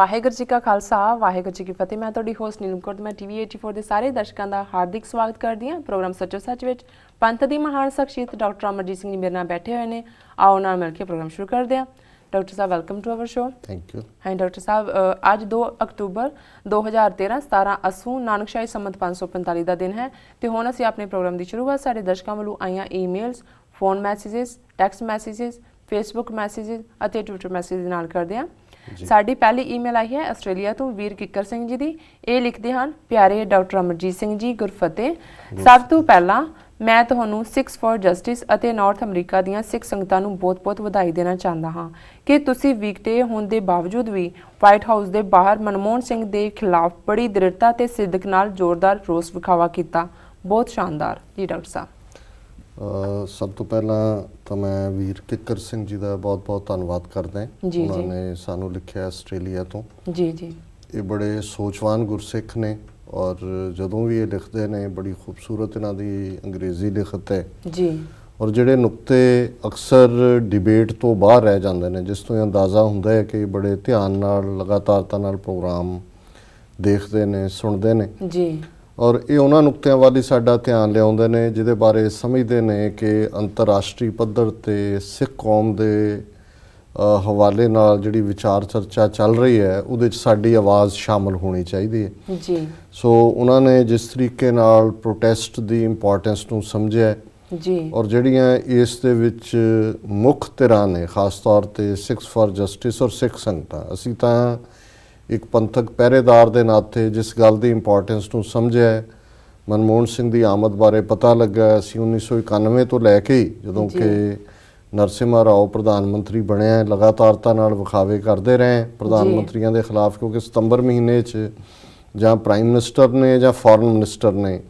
ਵਾਹਿਗੁਰੂ ਜੀ ਕਾ ਖਾਲਸਾ ਵਾਹਿਗੁਰੂ ਜੀ ਕੀ ਫਤਿਹ। ਮੈਂ ਤੁਹਾਡੀ ਹੋਸਟ ਨੀਲਮ ਕੌਰ। ਮੈਂ ਟੀਵੀ 84 ਦੇ ਸਾਰੇ ਦਰਸ਼ਕਾਂ ਦਾ ਹਾਰਦਿਕ ਸਵਾਗਤ ਕਰਦੀ ਹਾਂ। ਪ੍ਰੋਗਰਾਮ ਸੱਚੋ ਸੱਚ ਵਿੱਚ ਪੰਥ ਦੀ ਮਹਾਨ ਸ਼ਖਸੀਅਤ ਡਾਕਟਰ ਅਮਰਜੀਤ ਸਿੰਘ ਜੀ ਮੇਰੇ ਨਾਲ ਬੈਠੇ ਹੋਏ ਨੇ। ਆਓ ਨਾਲ ਮਿਲ ਕੇ ਪ੍ਰੋਗਰਾਮ ਸ਼ੁਰੂ ਕਰਦੇ ਹਾਂ। डॉक्टर साहब welcome to our show. Thank you. हाँ डॉक्टर साहब, अज 2 अक्तूबर 2013 17 असू नानकशाही संमत 545 का दिन है। तो हुण असीं अपने प्रोग्राम की शुरुआत साडे दर्शकों वालों आईयां emails, phone messages, text messages, Facebook messages और ट्विटर मैसेज नाल करदे हां। साडी पहली ईमेल आई है आस्ट्रेलिया तो वीर किक्कर सिंह जी दी। ये लिखते हैं, प्यारे डॉक्टर अमरजीत सिंह जी गुरफतेह। सब तो पहला मैं ਤੁਹਾਨੂੰ ਸਿੱਖਸ ਫॉर ਜਸਟਿਸ ਅਤੇ ਨਾਰਥ ਅਮਰੀਕਾ ਦੀਆਂ ਸਿੱਖ ਸੰਗਤਾਂ ਨੂੰ ਬਹੁਤ-ਬਹੁਤ ਵਧਾਈ ਦੇਣਾ ਚਾਹੁੰਦਾ ਹਾਂ ਕਿ ਤੁਸੀਂ ਵੀਕਡੇ ਹੋਣ ਦੇ ਬਾਵਜੂਦ ਵੀ ਵਾਈਟ ਹਾਊਸ ਦੇ ਬਾਹਰ ਮਨਮੋਹਨ ਸਿੰਘ ਦੇ ਖਿਲਾਫ ਬੜੀ ਦ੍ਰਿੜਤਾ ਤੇ ਸਿੱਧਕ ਨਾਲ ਜ਼ੋਰਦਾਰ ਰੋਸ ਵਿਖਾਵਾ ਕੀਤਾ। ਬਹੁਤ ਸ਼ਾਨਦਾਰ ਜੀ ਡਾਕਟਰ ਸਾਹਿਬ। ਸਭ ਤੋਂ ਪਹਿਲਾਂ ਤਾਂ ਮੈਂ ਵੀਰ ਕਿੱਕਰ ਸਿੰਘ ਜੀ ਦਾ ਬਹੁਤ-ਬਹੁਤ ਧੰਨਵਾਦ ਕਰਦਾ ਹਾਂ। ਉਹਨਾਂ ਨੇ ਸਾਨੂੰ ਲਿਖਿਆ ਆਸਟ੍ਰੇਲੀਆ ਤੋਂ। ਜੀ ਜੀ, ਇਹ ਬੜੇ ਸੋਚਵਾਨ ਗੁਰਸਿੱਖ ਨੇ और ਜਦੋਂ ਵੀ ਇਹ ਲਿਖਦੇ ਨੇ ਬੜੀ ਖੂਬਸੂਰਤ ਇਹਨਾਂ ਦੀ ਅੰਗਰੇਜ਼ੀ ਲਿਖਤ ਹੈ ਜੀ। ਔਰ ਜਿਹੜੇ ਨੁਕਤੇ ਅਕਸਰ ਡਿਬੇਟ ਤੋਂ ਬਾਹਰ ਰਹਿ ਜਾਂਦੇ ਨੇ, ਜਿਸ ਤੋਂ ਇਹ ਅੰਦਾਜ਼ਾ ਹੁੰਦਾ ਹੈ ਕਿ ਬੜੇ ਧਿਆਨ ਨਾਲ ਲਗਾਤਾਰਤਾ ਨਾਲ ਪ੍ਰੋਗਰਾਮ ਦੇਖਦੇ ਨੇ, ਸੁਣਦੇ ਨੇ ਜੀ। ਔਰ ਇਹ ਉਹਨਾਂ ਨੁਕਤਿਆਂ ਵੱਲ ਹੀ ਸਾਡਾ ਧਿਆਨ ਲਿਆਉਂਦੇ ਨੇ ਜਿਹਦੇ ਬਾਰੇ ਸਮਝਦੇ ਨੇ ਕਿ ਅੰਤਰਰਾਸ਼ਟਰੀ ਪੱਧਰ ਤੇ ਸਿੱਖ ਕੌਮ ਦੇ ਹਵਾਲੇ ਨਾਲ ਜਿਹੜੀ ਵਿਚਾਰ ਚਰਚਾ ਚੱਲ ਰਹੀ ਹੈ ਉਹਦੇ 'ਚ ਸਾਡੀ ਆਵਾਜ਼ ਸ਼ਾਮਲ ਹੋਣੀ ਚਾਹੀਦੀ ਹੈ ਜੀ। ਸੋ ਉਹਨਾਂ ਨੇ ਜਿਸ ਤਰੀਕੇ ਨਾਲ ਪ੍ਰੋਟੈਸਟ ਦੀ ਇੰਪੋਰਟੈਂਸ ਨੂੰ ਸਮਝਿਆ ਜੀ, ਔਰ ਜਿਹੜੀਆਂ ਇਸ ਦੇ ਵਿੱਚ ਮੁੱਖ ਧਿਰਾਂ ਨੇ ਖਾਸ ਤੌਰ ਤੇ ਸਿੱਖਸ ਫॉर ਜਸਟਿਸ ਔਰ ਸਿੱਖ ਸੰਗਤਾਂ, ਅਸੀਂ ਤਾਂ ਇੱਕ ਪੰਥਕ ਪਹਿਰੇਦਾਰ ਦੇ ਨਾਤੇ ਜਿਸ ਗੱਲ ਦੀ ਇੰਪੋਰਟੈਂਸ ਨੂੰ ਸਮਝਿਆ, ਮਨਮੋਹਨ ਸਿੰਘ ਦੀ ਆਮਦ ਬਾਰੇ ਪਤਾ ਲੱਗਾ। ਅਸੀਂ 1991 ਤੋਂ ਲੈ ਕੇ ਜਦੋਂ ਕਿ ਨਰਸਿਮਹਾ ਰਾਓ ਪ੍ਰਧਾਨ ਮੰਤਰੀ ਬਣਿਆ ਲਗਾਤਾਰਤਾ ਨਾਲ ਵਿਖਾਵੇ ਕਰਦੇ ਰਹੇ ਪ੍ਰਧਾਨ ਮੰਤਰੀਆਂ ਦੇ ਖਿਲਾਫ, ਕਿਉਂਕਿ ਸਤੰਬਰ ਮਹੀਨੇ 'ਚ ਜਾਂ ਪ੍ਰਾਈਮ ਮਿਨਿਸਟਰ ਨੇ ਜਾਂ ਫੋਰਨ ਮਿਨਿਸਟਰ ਨੇ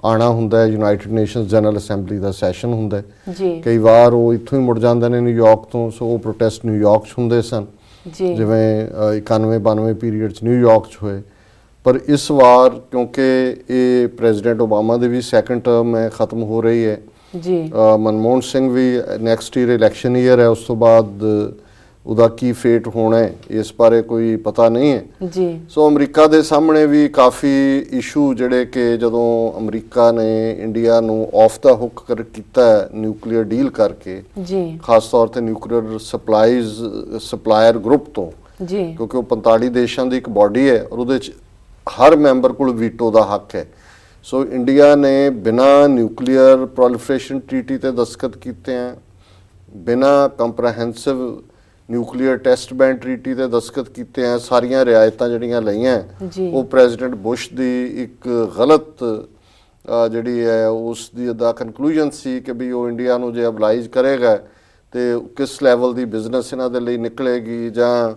ਆਉਣਾ ਹੁੰਦਾ ਹੈ, ਯੂਨਾਈਟਿਡ ਨੇਸ਼ਨਸ ਜਨਰਲ ਅਸੈਂਬਲੀ ਦਾ ਸੈਸ਼ਨ ਹੁੰਦਾ ਜੀ। ਕਈ ਵਾਰ ਉਹ ਇੱਥੋਂ ਹੀ ਮੁੜ ਜਾਂਦੇ ਨੇ ਨਿਊਯਾਰਕ ਤੋਂ। ਸੋ ਉਹ ਪ੍ਰੋਟੈਸਟ ਨਿਊਯਾਰਕ 'ਚ ਹੁੰਦੇ ਸਨ ਜਿਵੇਂ 91-92 ਪੀਰੀਅਡ 'ਚ ਨਿਊਯਾਰਕ 'ਚ ਹੋਏ। ਪਰ ਇਸ ਵਾਰ ਕਿਉਂਕਿ ਇਹ ਪ੍ਰੈਜ਼ੀਡੈਂਟ ਓਬਾਮਾ ਦੀ ਵੀ ਸੈਕੰਡ ਟਰਮ ਹੈ, ਖਤਮ ਹੋ ਰਹੀ ਹੈ ਜੀ। ਮਨਮੋਹਨ ਸਿੰਘ ਵੀ ਨੈਕਸਟ ਈਅਰ ਇਲੈਕਸ਼ਨ ਈਅਰ ਹੈ, ਉਸ ਤੋਂ ਬਾਅਦ ਉਹਦਾ ਕੀ ਫੇਟ ਹੋਣਾ ਹੈ ਇਸ ਬਾਰੇ ਕੋਈ ਪਤਾ ਨਹੀਂ ਹੈ ਜੀ। ਸੋ ਅਮਰੀਕਾ ਦੇ ਸਾਹਮਣੇ ਵੀ ਕਾਫੀ ਇਸ਼ੂ ਜਿਹੜੇ ਕਿ ਜਦੋਂ ਅਮਰੀਕਾ ਨੇ ਇੰਡੀਆ ਨੂੰ ਆਫ ਦਾ ਹੁੱਕ ਕੀਤਾ ਨਿਊਕਲੀਅਰ ਡੀਲ ਕਰਕੇ ਜੀ, ਖਾਸ ਤੌਰ ਤੇ ਨਿਊਕਲੀਅਰ ਸਪਲਾਇਰ ਗਰੁੱਪ ਤੋਂ ਜੀ, ਕਿਉਂਕਿ ਉਹ 45 ਦੇਸ਼ਾਂ ਦੀ ਇੱਕ ਬਾਡੀ ਹੈ ਔਰ ਉਹਦੇ 'ਚ ਹਰ ਮੈਂਬਰ ਕੋਲ ਵੀਟੋ ਦਾ ਹੱਕ ਹੈ। ਸੋ ਇੰਡੀਆ ਨੇ ਬਿਨਾਂ ਨਿਊਕਲੀਅਰ ਪ੍ਰੋਲੀਫਰੇਸ਼ਨ ਟ੍ਰੀਟੀ ਤੇ ਦਸਤਖਤ ਕੀਤੇ हैं, ਬਿਨਾਂ ਕੰਪਰੈਹੈਂਸਿਵ ਨਿਊਕਲੀਅਰ ਟੈਸਟ ਬੈਨ ਟ੍ਰੀਟੀ ਤੇ ਦਸਤਖਤ ਕੀਤੇ हैं। ਸਾਰੀਆਂ ਰਿਆਇਤਾਂ ਜਿਹੜੀਆਂ ਲਈਆਂ ਉਹ ਪ੍ਰੈਜ਼ੀਡੈਂਟ ਬੁਸ਼ ਦੀ ਇੱਕ ਗਲਤ ਜਿਹੜੀ ਹੈ ਉਸ ਦੀ ਦਾ ਕਨਕਲੂਜਨ ਸੀ ਕਿ ਵੀ ਉਹ ਇੰਡੀਆ ਨੂੰ ਜੇ ਅਬਲਾਈਜ਼ ਕਰੇਗਾ ਤੇ ਕਿਸ ਲੈਵਲ ਦੀ ਬਿਜ਼ਨਸ ਇਹਨਾਂ ਦੇ ਲਈ ਨਿਕਲੇਗੀ, ਜਾਂ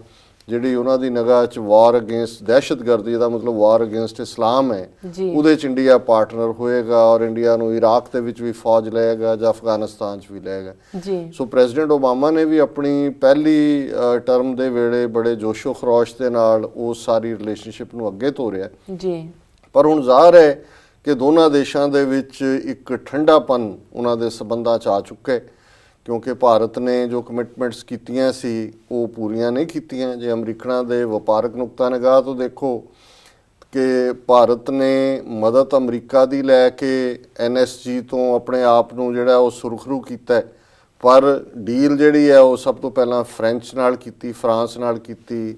ਜਿਹੜੀ ਉਹਨਾਂ ਦੀ ਨਿਗਾਹ 'ਚ ਵਾਰ ਅਗੇਂਸਟ ਦਹਿਸ਼ਤਗਰਦੀ ਦਾ ਮਤਲਬ ਵਾਰ ਅਗੇਂਸਟ ਇਸਲਾਮ ਹੈ, ਉਹਦੇ 'ਚ ਇੰਡੀਆ ਪਾਰਟਨਰ ਹੋਏਗਾ ਔਰ ਇੰਡੀਆ ਨੂੰ ਇਰਾਕ ਦੇ ਵਿੱਚ ਵੀ ਫੌਜ ਲਏਗਾ ਜਾਂ ਅਫਗਾਨਿਸਤਾਨ 'ਚ ਵੀ ਲਏਗਾ ਜੀ। ਸੋ ਪ੍ਰੈਜ਼ੀਡੈਂਟ ਓਬਾਮਾ ਨੇ ਵੀ ਆਪਣੀ ਪਹਿਲੀ ਟਰਮ ਦੇ ਵੇਲੇ ਬੜੇ ਜੋਸ਼ੋ ਖਰੋਸ਼ ਦੇ ਨਾਲ ਉਸ ਸਾਰੀ ਰਿਲੇਸ਼ਨਸ਼ਿਪ ਨੂੰ ਅੱਗੇ ਤੋਰਿਆ ਜੀ। ਪਰ ਹੁਣ ਜ਼ਾਹਰ ਹੈ ਕਿ ਦੋਨਾਂ ਦੇਸ਼ਾਂ ਦੇ ਵਿੱਚ ਇੱਕ ਠੰਡਾਪਨ ਉਹਨਾਂ ਦੇ ਸਬੰਧਾਂ 'ਚ ਆ ਚੁੱਕਾ ਹੈ, ਕਿਉਂਕਿ ਭਾਰਤ ਨੇ ਜੋ ਕਮਿਟਮੈਂਟਸ ਕੀਤੀਆਂ ਸੀ ਉਹ ਪੂਰੀਆਂ ਨਹੀਂ ਕੀਤੀਆਂ। ਜੇ ਅਮਰੀਕਨਾਂ ਦੇ ਵਪਾਰਕ ਨੁਕਤਾ ਨਿਗਾਹ ਤੋਂ ਦੇਖੋ ਕਿ ਭਾਰਤ ਨੇ ਮਦਦ ਅਮਰੀਕਾ ਦੀ ਲੈ ਕੇ NSG ਤੋਂ ਆਪਣੇ ਆਪ ਨੂੰ ਜਿਹੜਾ ਉਹ ਸੁਰਖਰੂ ਕੀਤਾ, ਪਰ ਡੀਲ ਜਿਹੜੀ ਹੈ ਉਹ ਸਭ ਤੋਂ ਪਹਿਲਾਂ ਫ੍ਰੈਂਚ ਨਾਲ ਕੀਤੀ, ਫਰਾਂਸ ਨਾਲ ਕੀਤੀ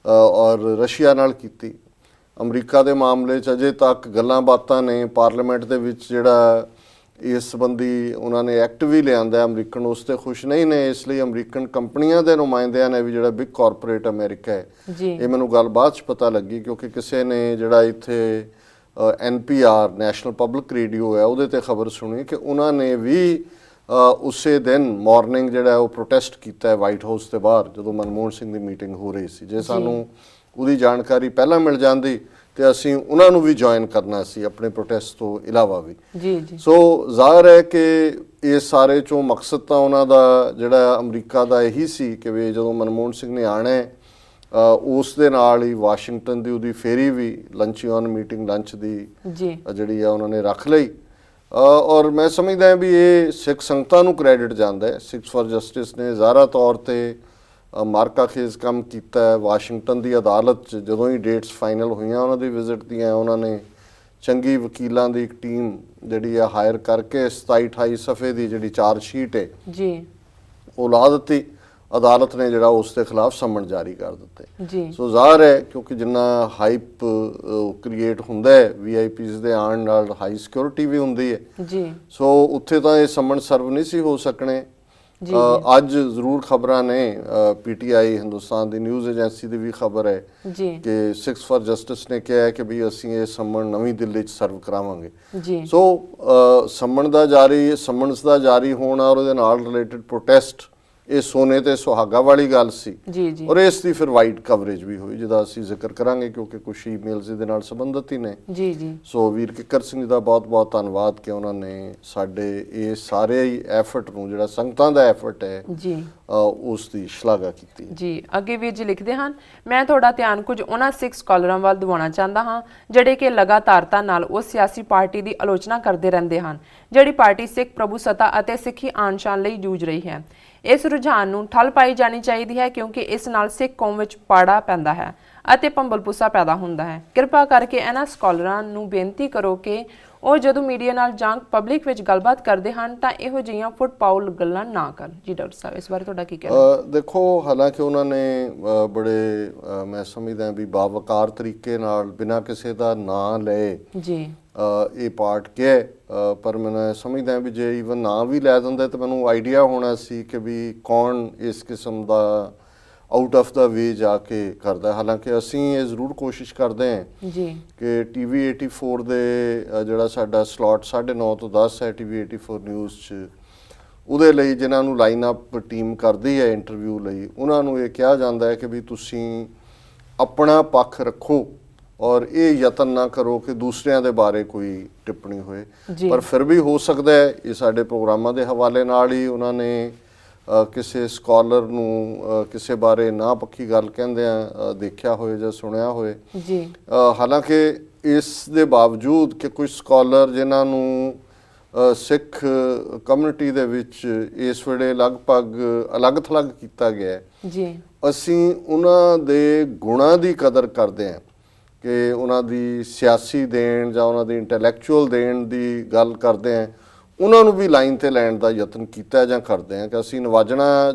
ਔਰ ਰਸ਼ੀਆ ਨਾਲ ਕੀਤੀ। ਅਮਰੀਕਾ ਦੇ ਮਾਮਲੇ 'ਚ ਅਜੇ ਤੱਕ ਗੱਲਾਂ ਬਾਤਾਂ ਨੇ। ਪਾਰਲੀਮੈਂਟ ਦੇ ਵਿੱਚ ਜਿਹੜਾ ਇਸ ਸੰਬੰਧੀ ਉਹਨਾਂ ਨੇ ਐਕਟ ਵੀ ਲਿਆਂਦਾ, ਅਮਰੀਕਨ ਉਸ 'ਤੇ ਖੁਸ਼ ਨਹੀਂ ਨੇ। ਇਸ ਲਈ ਅਮਰੀਕਨ ਕੰਪਨੀਆਂ ਦੇ ਨੁਮਾਇੰਦਿਆਂ ਨੇ ਵੀ ਜਿਹੜਾ ਬਿਗ ਕਾਰਪੋਰੇਟ ਅਮਰੀਕਾ ਹੈ, ਇਹ ਮੈਨੂੰ ਗੱਲ ਬਾਅਦ 'ਚ ਪਤਾ ਲੱਗੀ ਕਿਉਂਕਿ ਕਿਸੇ ਨੇ ਜਿਹੜਾ ਇੱਥੇ NPR ਨੈਸ਼ਨਲ ਪਬਲਿਕ ਰੇਡੀਓ ਹੈ ਉਹਦੇ 'ਤੇ ਖਬਰ ਸੁਣੀ ਕਿ ਉਹਨਾਂ ਨੇ ਵੀ ਉਸੇ ਦਿਨ ਮਾਰਨਿੰਗ ਜਿਹੜਾ ਉਹ ਪ੍ਰੋਟੈਸਟ ਕੀਤਾ ਵਾਈਟ ਹਾਊਸ ਦੇ ਬਾਹਰ ਜਦੋਂ ਮਨਮੋਹਨ ਸਿੰਘ ਦੀ ਮੀਟਿੰਗ ਹੋ ਰਹੀ ਸੀ। ਜੇ ਸਾਨੂੰ ਉਹਦੀ ਜਾਣਕਾਰੀ ਪਹਿਲਾਂ ਮਿਲ ਜਾਂਦੀ ਤੇ ਅਸੀਂ ਉਹਨਾਂ ਨੂੰ ਵੀ ਜੁਆਇਨ ਕਰਨਾ ਸੀ ਆਪਣੇ ਪ੍ਰੋਟੈਸਟ ਤੋਂ ਇਲਾਵਾ ਵੀ ਜੀ ਜੀ। ਸੋ ਜ਼ਾਹਰ ਹੈ ਕਿ ਇਹ ਸਾਰੇ ਚੋਂ ਮਕਸਦ ਤਾਂ ਉਹਨਾਂ ਦਾ ਜਿਹੜਾ ਅਮਰੀਕਾ ਦਾ ਇਹੀ ਸੀ ਕਿ ਵੀ ਜਦੋਂ ਮਨਮੋਹਨ ਸਿੰਘ ਨੇ ਆਉਣਾ ਉਸ ਦੇ ਨਾਲ ਹੀ ਵਾਸ਼ਿੰਗਟਨ ਦੀ ਉਹਦੀ ਫੇਰੀ ਵੀ ਲੰਚਿਓਨ ਮੀਟਿੰਗ ਲੰਚ ਦੀ ਜਿਹੜੀ ਆ ਉਹਨਾਂ ਨੇ ਰੱਖ ਲਈ। ਔਰ ਮੈਂ ਸਮਝਦਾ ਵੀ ਇਹ ਸਿੱਖ ਸੰਗਤਾਂ ਨੂੰ ਕ੍ਰੈਡਿਟ ਜਾਂਦਾ ਹੈ। ਸਿੱਖਸ ਫॉर ਜਸਟਿਸ ਨੇ ਜ਼ਾਹਰਾ ਤੌਰ ਤੇ ਮਾਰਕਾ ਖੇਜ਼ ਕੰਮ ਕੀਤਾ। ਵਾਸ਼ਿੰਗਟਨ ਦੀ ਅਦਾਲਤ 'ਚ ਜਦੋਂ ਹੀ ਡੇਟਸ ਫਾਈਨਲ ਹੋਈਆਂ ਉਹਨਾਂ ਦੀ ਵਿਜ਼ਿਟ ਦੀਆਂ, ਉਹਨਾਂ ਨੇ ਚੰਗੀ ਵਕੀਲਾਂ ਦੀ ਇੱਕ ਟੀਮ ਜਿਹੜੀ ਆ ਹਾਇਰ ਕਰਕੇ 27-28 ਸਫ਼ੇ ਦੀ ਜਿਹੜੀ ਚਾਰਜ ਸ਼ੀਟ ਹੈ ਜੀ ਉਹ ਲਾ ਦਿੱਤੀ। ਅਦਾਲਤ ਨੇ ਜਿਹੜਾ ਉਸ ਦੇ ਖਿਲਾਫ ਸਮਨ ਜਾਰੀ ਕਰ ਦਿੱਤੇ। ਜੀ ਸੋ ਜ਼ਾਹਰ ਹੈ ਕਿਉਂਕਿ ਜਿੰਨਾ ਹਾਈਪ ਕ੍ਰੀਏਟ ਹੁੰਦਾ ਹੈ ਵੀਆਈਪੀਜ਼ ਦੇ ਆਉਣ ਨਾਲ, ਹਾਈ ਸਿਕਿਉਰਿਟੀ ਵੀ ਹੁੰਦੀ ਹੈ ਜੀ। ਸੋ ਉੱਥੇ ਤਾਂ ਇਹ ਸਮਨ ਸਰਵ ਨਹੀਂ ਸੀ ਹੋ ਸਕਣੇ। ਅੱਜ ਜ਼ਰੂਰ ਖਬਰਾਂ ਨੇ, ਪੀਟੀਆਈ ਹਿੰਦੁਸਤਾਨ ਦੀ ਨਿਊਜ਼ ਏਜੰਸੀ ਦੀ ਵੀ ਖਬਰ ਹੈ ਕਿ 6 ਫॉर ਜਸਟਿਸ ਨੇ ਕਿਹਾ ਹੈ ਕਿ ਵੀ ਅਸੀਂ ਇਹ ਸਮਨ ਨਵੀਂ ਦਿੱਲੀ 'ਚ ਸਰਵ ਕਰਾਵਾਂਗੇ। ਸੋ ਸਮਨਸ ਦਾ ਜਾਰੀ ਹੋਣਾ ਔਰ ਉਹਦੇ ਨਾਲ ਰਿਲੇਟਡ ਪ੍ਰੋਟੈਸਟ, ਇਹ ਸੋਨੇ ਤੇ ਸੁਹਾਗਾ ਵਾਲੀ ਗੱਲ ਸੀ। ਔਰ ਇਸ ਦੀ ਫਿਰ ਵਾਈਡ ਕਵਰੇਜ ਵੀ ਹੋਈ ਜਿਹਦਾ ਅਸੀਂ ਜ਼ਿਕਰ ਕਰਾਂਗੇ ਕਿਉਂਕਿ ਕੁਝ ਈਮੇਲਸ ਇਹਦੇ ਨਾਲ ਸੰਬੰਧਿਤ ਹੀ ਨੇ। ਸੋ ਵੀਰ ਕਿੱਕਰ ਸਿੰਘ ਜੀ ਦਾ ਬਹੁਤ ਬਹੁਤ ਧੰਨਵਾਦ ਕਿ ਉਹਨਾਂ ਨੇ ਸਾਡੇ ਇਹ ਸਾਰੇ ਹੀ ਐਫਰਟ ਨੂੰ, ਜਿਹੜਾ ਸੰਗਤਾਂ ਦਾ ਐਫਰਟ ਹੈ ਉਸ ਦੀ ਸ਼ਲਾਘਾ ਕੀਤੀ ਜੀ। ਅੱਗੇ ਵੀਰ ਜੀ ਲਿਖਦੇ ਹਨ, ਮੈਂ ਤੁਹਾਡਾ ਧਿਆਨ ਕੁਝ ਉਹਨਾਂ ਸਿੱਖ ਸਕਾਲਰਾਂ ਵੱਲ ਦਿਵਾਉਣਾ ਚਾਹੁੰਦਾ ਹਾਂ ਜਿਹੜੇ ਕਿ ਲਗਾਤਾਰਤਾ ਨਾਲ ਉਸ ਸਿਆਸੀ ਪਾਰਟੀ ਦੀ ਆਲੋਚਨਾ ਕਰਦੇ ਰਹਿੰਦੇ ਹਨ ਜਿਹੜੀ ਪਾਰਟੀ ਸਿੱਖ ਪ੍ਰਭੂ ਸੱਤਾ ਅਤੇ ਸਿੱਖੀ ਆਨ ਸ਼ਾਨ ਲਈ ਜੂਝ ਰਹੀ ਹੈ। ਇਸ ਰੁਝਾਨ ਨੂੰ ਠੱਲ ਪਾਈ ਜਾਣੀ ਚਾਹੀਦੀ ਹੈ ਕਿਉਂਕਿ ਇਸ ਨਾਲ ਸਿੱਖ ਕੌਮ ਵਿੱਚ ਪਾੜਾ ਪੈਂਦਾ ਹੈ ਅਤੇ ਭੰਬਲਪੂਸਾ ਪੈਦਾ ਹੁੰਦਾ ਹੈ। ਕਿਰਪਾ ਕਰਕੇ ਇਹਨਾਂ ਸਕਾਲਰਾਂ ਨੂੰ ਬੇਨਤੀ ਕਰੋ ਕਿ ਉਹ ਜਦੋਂ ਮੀਡੀਆ ਨਾਲ ਜਾਂ ਪਬਲਿਕ ਵਿੱਚ ਗੱਲਬਾਤ ਕਰਦੇ ਹਨ ਤਾਂ ਇਹੋ ਜਿਹੀਆਂ ਫੁੱਟ ਪਾਉਲ ਗੱਲਾਂ ਨਾ ਕਰਨ। ਜੀ ਡਾਕਟਰ ਸਾਹਿਬ, ਇਸ ਬਾਰੇ ਤੁਹਾਡਾ ਕੀ ਕਹਿਣਾ? ਦੇਖੋ, ਹਾਲਾਂਕਿ ਉਹਨਾਂ ਨੇ ਬੜੇ ਮੈਂ ਸਮਝਦਾ ਵੀ ਬਾਵਕਾਰ ਤਰੀਕੇ ਨਾਲ ਬਿਨਾਂ ਕਿਸੇ ਦਾ ਨਾਂ ਲਏ ਜੀ ਇਹ ਪਾਰਟ ਕਿਹਾ, ਪਰ ਮੈਂ ਸਮਝਦਾ ਵੀ ਜੇ ਈਵਨ ਨਾਂ ਵੀ ਲੈ ਦਿੰਦੇ ਤਾਂ ਮੈਨੂੰ ਆਈਡੀਆ ਹੋਣਾ ਸੀ ਕਿ ਵੀ ਕੌਣ ਇਸ ਕਿਸਮ ਦਾ ਆਊਟ ਆਫ ਦਾ ਵੇ ਜਾ ਕੇ ਕਰਦਾ। ਹਾਲਾਂਕਿ ਅਸੀਂ ਇਹ ਜ਼ਰੂਰ ਕੋਸ਼ਿਸ਼ ਕਰਦੇ ਹਾਂ ਜੀ ਕਿ ਟੀਵੀ 84 ਦੇ ਜਿਹੜਾ ਸਾਡਾ ਸਲੋਟ 9:30 ਤੋਂ 10 ਹੈ ਟੀਵੀ 84 ਨਿਊਜ਼ 'ਚ, ਉਹਦੇ ਲਈ ਜਿਨ੍ਹਾਂ ਨੂੰ ਲਾਈਨ ਅਪ ਟੀਮ ਕਰਦੀ ਹੈ ਇੰਟਰਵਿਊ ਲਈ, ਉਹਨਾਂ ਨੂੰ ਇਹ ਕਿਹਾ ਜਾਂਦਾ ਹੈ ਕਿ ਵੀ ਤੁਸੀਂ ਆਪਣਾ ਪੱਖ ਰੱਖੋ ਔਰ ਇਹ ਯਤਨ ਨਾ ਕਰੋ ਕਿ ਦੂਸਰਿਆਂ ਦੇ ਬਾਰੇ ਕੋਈ ਟਿੱਪਣੀ ਹੋਏ। ਪਰ ਫਿਰ ਵੀ ਹੋ ਸਕਦਾ ਹੈ ਇਹ ਸਾਡੇ ਪ੍ਰੋਗਰਾਮਾਂ ਦੇ ਹਵਾਲੇ ਨਾਲ ਹੀ ਉਹਨਾਂ ਨੇ ਕਿਸੇ ਸਕਾਲਰ ਨੂੰ ਕਿਸੇ ਬਾਰੇ ਨਾ ਪੱਖੀ ਗੱਲ ਕਹਿੰਦਿਆਂ ਦੇਖਿਆ ਹੋਏ ਜਾਂ ਸੁਣਿਆ ਹੋਏ। ਹਾਲਾਂਕਿ ਇਸ ਦੇ ਬਾਵਜੂਦ ਕਿ ਕੁਝ ਸਕਾਲਰ ਜਿਨ੍ਹਾਂ ਨੂੰ ਸਿੱਖ ਕਮਿਊਨਿਟੀ ਦੇ ਵਿੱਚ ਇਸ ਵੇਲੇ ਲਗਭਗ ਅਲੱਗ-ਥਲੱਗ ਕੀਤਾ ਗਿਆ, ਅਸੀਂ ਉਹਨਾਂ ਦੇ ਗੁਣਾਂ ਦੀ ਕਦਰ ਕਰਦੇ ਹਾਂ ਕਿ ਉਹਨਾਂ ਦੀ ਸਿਆਸੀ ਦੇਣ ਜਾਂ ਉਹਨਾਂ ਦੀ ਇੰਟੈਲੈਕਚੁਅਲ ਦੇਣ ਦੀ ਗੱਲ ਕਰਦੇ ਹਾਂ, ਉਹਨਾਂ ਨੂੰ ਵੀ ਲਾਈਨ ਤੇ ਲੈਣ ਦਾ ਯਤਨ ਕੀਤਾ ਜਾਂ ਕਰਦੇ ਹਾਂ। ਕਿ ਅਸੀਂ ਨਵਾਜਣਾ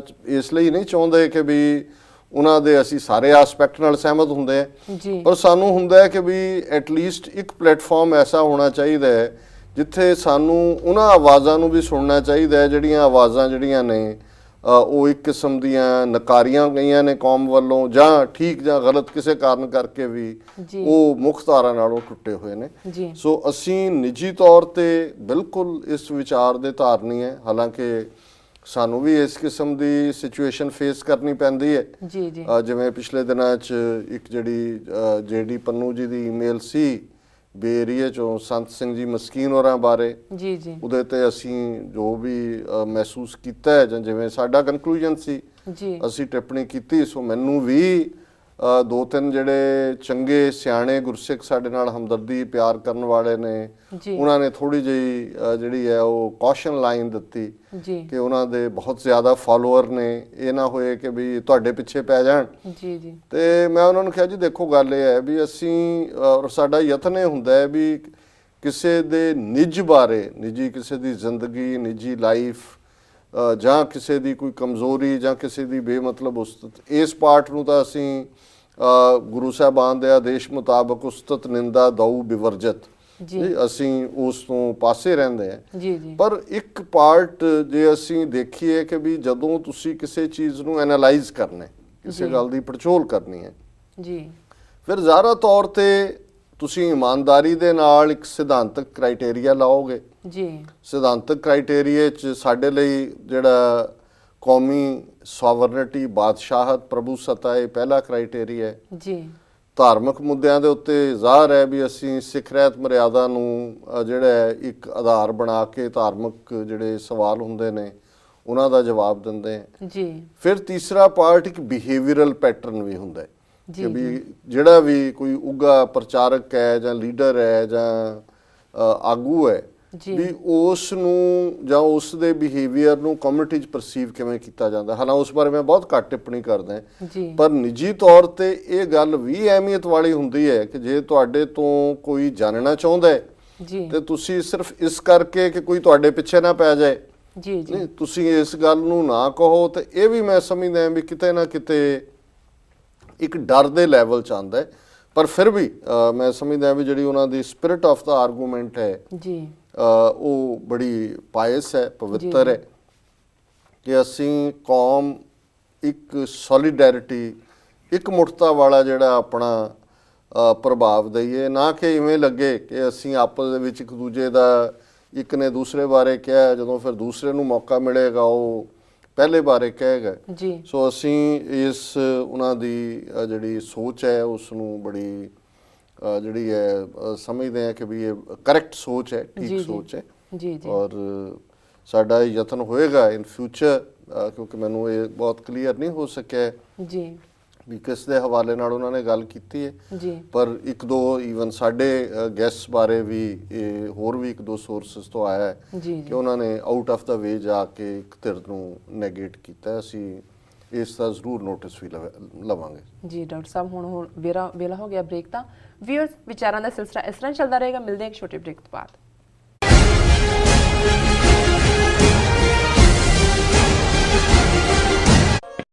ਇਸ ਲਈ ਨਹੀਂ ਚਾਹੁੰਦੇ ਕਿ ਵੀ ਉਹਨਾਂ ਦੇ ਅਸੀਂ ਸਾਰੇ ਐਸਪੈਕਟ ਨਾਲ ਸਹਿਮਤ ਹੁੰਦੇ ਹਾਂ, ਪਰ ਸਾਨੂੰ ਹੁੰਦਾ ਹੈ ਕਿ ਵੀ ਐਟਲੀਸਟ ਇੱਕ ਪਲੇਟਫਾਰਮ ਐਸਾ ਹੋਣਾ ਚਾਹੀਦਾ ਹੈ ਜਿੱਥੇ ਸਾਨੂੰ ਉਹਨਾਂ ਆਵਾਜ਼ਾਂ ਨੂੰ ਵੀ ਸੁਣਨਾ ਚਾਹੀਦਾ ਹੈ ਜਿਹੜੀਆਂ ਆਵਾਜ਼ਾਂ ਜਿਹੜੀਆਂ ਨੇ ਉਹ ਇੱਕ ਕਿਸਮ ਦੀਆਂ ਨਕਾਰੀਆਂ ਗਈਆਂ ਨੇ ਕੌਮ ਵੱਲੋਂ, ਜਾਂ ਠੀਕ ਜਾਂ ਗਲਤ ਕਿਸੇ ਕਾਰਨ ਕਰਕੇ ਵੀ ਉਹ ਮੁੱਖ ਧਾਰਾ ਨਾਲੋਂ ਟੁੱਟੇ ਹੋਏ ਨੇ। ਸੋ ਅਸੀਂ ਨਿੱਜੀ ਤੌਰ ਤੇ ਬਿਲਕੁਲ ਇਸ ਵਿਚਾਰ ਦੇ ਧਾਰਨੀ ਹੈ। ਹਾਲਾਂਕਿ ਸਾਨੂੰ ਵੀ ਇਸ ਕਿਸਮ ਦੀ ਸਿਚੁਏਸ਼ਨ ਫੇਸ ਕਰਨੀ ਪੈਂਦੀ ਹੈ। ਜਿਵੇਂ ਪਿਛਲੇ ਦਿਨਾਂ 'ਚ ਇੱਕ ਜਿਹੜੀ JD ਪੰਨੂ ਜੀ ਦੀ ਈਮੇਲ ਸੀ ਬੇ ਏਰੀਏ 'ਚੋਂ ਸੰਤ ਸਿੰਘ ਜੀ ਮਸਕੀਨ ਹੋਰਾਂ ਬਾਰੇ, ਉਹਦੇ ਤੇ ਅਸੀਂ ਜੋ ਵੀ ਮਹਿਸੂਸ ਕੀਤਾ ਹੈ ਜਾਂ ਜਿਵੇਂ ਸਾਡਾ ਕਨਕਲੂਜਨ ਸੀ ਅਸੀਂ ਟਿੱਪਣੀ ਕੀਤੀ। ਸੋ ਮੈਨੂੰ ਵੀ 2-3 ਜਿਹੜੇ ਚੰਗੇ ਸਿਆਣੇ ਗੁਰਸਿੱਖ ਸਾਡੇ ਨਾਲ ਹਮਦਰਦੀ ਪਿਆਰ ਕਰਨ ਵਾਲੇ ਨੇ, ਉਹਨਾਂ ਨੇ ਥੋੜੀ ਜਿਹੀ ਜਿਹੜੀ ਹੈ ਉਹ ਕੌਸ਼ਨ ਲਾਈਨ ਦਿੱਤੀ ਕਿ ਉਹਨਾਂ ਦੇ ਬਹੁਤ ਜ਼ਿਆਦਾ ਫਾਲੋਅਰ ਨੇ, ਇਹ ਨਾ ਹੋਏ ਕਿ ਵੀ ਤੁਹਾਡੇ ਪਿੱਛੇ ਪੈ ਜਾਣ। ਤੇ ਮੈਂ ਉਹਨਾਂ ਨੂੰ ਕਿਹਾ ਜੀ ਦੇਖੋ ਗੱਲ ਇਹ ਹੈ ਵੀ ਅਸੀਂ ਔਰ ਸਾਡਾ ਯਤਨ ਇਹ ਹੁੰਦਾ ਹੈ ਵੀ ਕਿਸੇ ਦੇ ਨਿੱਜ ਬਾਰੇ, ਨਿੱਜੀ ਕਿਸੇ ਦੀ ਜ਼ਿੰਦਗੀ, ਨਿੱਜੀ ਲਾਈਫ ਜਾਂ ਕਿਸੇ ਦੀ ਕੋਈ ਕਮਜ਼ੋਰੀ ਜਾਂ ਕਿਸੇ ਦੀ ਬੇਮਤਲਬ ਉਸਤਤ, ਇਸ ਪਾਰਟ ਨੂੰ ਤਾਂ ਅਸੀਂ ਗੁਰੂ ਸਾਹਿਬਾਨ ਦੇ ਆਦੇਸ਼ ਮੁਤਾਬਕ ਉਸਤਤ ਨਿੰਦਾ ਦਊ ਬਿਵਰਜਤ, ਅਸੀਂ ਉਸ ਤੋਂ ਪਾਸੇ ਰਹਿੰਦੇ ਹਾਂ। ਪਰ ਇੱਕ ਪਾਰਟ ਜੇ ਅਸੀਂ ਦੇਖੀਏ ਕਿ ਵੀ ਜਦੋਂ ਤੁਸੀਂ ਕਿਸੇ ਚੀਜ਼ ਨੂੰ ਐਨਾਲਾਈਜ਼ ਕਰਨਾ, ਕਿਸੇ ਗੱਲ ਦੀ ਪੜਚੋਲ ਕਰਨੀ ਹੈ, ਫਿਰ ਜ਼ਾਹਰਾ ਤੌਰ ਤੇ ਤੁਸੀਂ ਇਮਾਨਦਾਰੀ ਦੇ ਨਾਲ ਇੱਕ ਸਿਧਾਂਤਕ ਕ੍ਰਾਈਟੇਰੀਆ ਲਾਓਗੇ। ਸਿਧਾਂਤਕ ਕ੍ਰਾਈਟੇਰੀਏ 'ਚ ਸਾਡੇ ਲਈ ਜਿਹੜਾ ਕੌਮੀ ਸੋਵਰਨਿਟੀ, ਬਾਦਸ਼ਾਹਤ, ਪ੍ਰਭੂ ਸੱਤਾ, ਇਹ ਪਹਿਲਾ ਕ੍ਰਾਈਟੇਰੀਆ ਹੈ। ਧਾਰਮਿਕ ਮੁੱਦਿਆਂ ਦੇ ਉੱਤੇ ਜ਼ਾਹਰ ਹੈ ਵੀ ਅਸੀਂ ਸਿੱਖ ਰਹਿਤ ਮਰਿਆਦਾ ਨੂੰ ਜਿਹੜਾ ਇੱਕ ਆਧਾਰ ਬਣਾ ਕੇ ਧਾਰਮਿਕ ਜਿਹੜੇ ਸਵਾਲ ਹੁੰਦੇ ਨੇ ਉਹਨਾਂ ਦਾ ਜਵਾਬ ਦਿੰਦੇ ਹਾਂ। ਫਿਰ ਤੀਸਰਾ ਪਾਰਟ ਇੱਕ ਬਿਹੇਵੀਅਰਲ ਪੈਟਰਨ ਵੀ ਹੁੰਦਾ ਹੈ ਕਿ ਵੀ ਜਿਹੜਾ ਵੀ ਕੋਈ ਉੱਘਾ ਪ੍ਰਚਾਰਕ ਹੈ ਜਾਂ ਲੀਡਰ ਹੈ ਜਾਂ ਆਗੂ ਹੈ, ਵੀ ਉਸ ਨੂੰ ਜਾਂ ਉਸ ਦੇ ਬਿਹੇਵੀਅਰ ਨੂੰ ਕਮਿਊਨਿਟੀ 'ਚ ਪਰਸੀਵ ਕਿਵੇਂ ਕੀਤਾ ਜਾਂਦਾ। ਹਾਲਾਂਕਿ ਉਸ ਬਾਰੇ ਮੈਂ ਬਹੁਤ ਘੱਟ ਟਿੱਪਣੀ ਕਰਦਾ ਪਰ ਨਿੱਜੀ ਤੌਰ ਤੇ ਇਹ ਗੱਲ ਵੀ ਅਹਿਮੀਅਤ ਵਾਲੀ ਹੁੰਦੀ ਹੈ ਕਿ ਜੇ ਤੁਹਾਡੇ ਤੋਂ ਕੋਈ ਜਾਣਨਾ ਚਾਹੁੰਦਾ ਹੈ ਤੇ ਤੁਸੀਂ ਸਿਰਫ ਇਸ ਕਰਕੇ ਕਿ ਕੋਈ ਤੁਹਾਡੇ ਪਿੱਛੇ ਨਾ ਪੈ ਜਾਏ ਨਹੀਂ ਤੁਸੀਂ ਇਸ ਗੱਲ ਨੂੰ ਨਾ ਕਹੋ। ਤੇ ਇਹ ਵੀ ਮੈਂ ਸਮਝਦਾ ਵੀ ਕਿਤੇ ਨਾ ਕਿਤੇ ਇੱਕ ਡਰ ਦੇ ਲੈਵਲ 'ਚ ਆਉਂਦਾ ਹੈ। ਪਰ ਫਿਰ ਵੀ ਮੈਂ ਸਮਝਦਾ ਵੀ ਜਿਹੜੀ ਉਹਨਾਂ ਦੀ ਸਪਿਰਿਟ ਆਫ ਦਾ ਆਰਗੂਮੈਂਟ ਹੈ ਉਹ ਬੜੀ ਪਾਇਸ ਹੈ, ਪਵਿੱਤਰ ਹੈ ਕਿ ਅਸੀਂ ਕੌਮ ਇੱਕ ਸੋਲੀਡੈਰਿਟੀ, ਇੱਕ ਮੁੱਠਤਾ ਵਾਲਾ ਜਿਹੜਾ ਆਪਣਾ ਪ੍ਰਭਾਵ ਦਈਏ, ਨਾ ਕਿ ਇਵੇਂ ਲੱਗੇ ਕਿ ਅਸੀਂ ਆਪਸ ਦੇ ਵਿੱਚ ਇੱਕ ਦੂਜੇ ਦਾ, ਇੱਕ ਨੇ ਦੂਸਰੇ ਬਾਰੇ ਕਿਹਾ ਜਦੋਂ ਫਿਰ ਦੂਸਰੇ ਨੂੰ ਮੌਕਾ ਮਿਲੇਗਾ ਉਹ ਪਹਿਲੇ ਬਾਰੇ ਕਹੇਗਾ। ਸੋ ਅਸੀਂ ਇਸ ਉਹਨਾਂ ਦੀ ਜਿਹੜੀ ਸੋਚ ਹੈ ਉਸ ਨੂੰ ਬੜੀ ਜਿਹੜੀ ਹੈ ਸਮਝਦੇ ਹਾਂ ਕਿ ਵੀ ਇਹ ਕਰੈਕਟ ਸੋਚ ਹੈ, ਠੀਕ ਸੋਚ ਹੈ। ਔਰ ਸਾਡਾ ਇਹ ਯਤਨ ਹੋਏਗਾ ਇਨ ਫਿਊਚਰ, ਕਿਉਂਕਿ ਮੈਨੂੰ ਇਹ ਬਹੁਤ ਕਲੀਅਰ ਨਹੀਂ ਹੋ ਸਕਿਆ ਵੀ ਕਿਸ ਦੇ ਹਵਾਲੇ ਨਾਲ ਉਹਨਾਂ ਨੇ ਗੱਲ ਕੀਤੀ ਹੈ ਪਰ ਇੱਕ ਦੋ ਈਵਨ ਸਾਡੇ ਗੈਸਟ ਬਾਰੇ ਵੀ ਇਹ ਹੋਰ ਵੀ ਇੱਕ ਦੋ ਸੋਰਸਸ ਤੋਂ ਆਇਆ ਹੈ ਕਿ ਉਹਨਾਂ ਨੇ ਆਊਟ ਆਫ ਦਾ ਵੇ ਜਾ ਕੇ ਇੱਕ ਧਿਰ ਨੂੰ ਨੈਗੇਟ ਕੀਤਾ। ਅਸੀਂ ਇਸ ਦਾ ਜ਼ਰੂਰ ਨੋਟਿਸ ਵੀ ਲਵਾਂਗੇ। ਜੀ ਡਾਕਟਰ ਸਾਹਿਬ ਹੁਣ ਵੇਲਾ ਹੋ ਗਿਆ ਬ੍ਰੇਕ ਦਾ। ਵੀਅਰਸ ਵਿਚਾਰਾਂ ਦਾ ਸਿਲਸਿਲਾ ਇਸ ਤਰ੍ਹਾਂ ਚੱਲਦਾ ਰਹੇਗਾ। ਮਿਲਦੇ ਹਾਂ ਇੱਕ ਛੋਟੇ ਬ੍ਰੇਕ ਤੋਂ ਬਾਅਦ।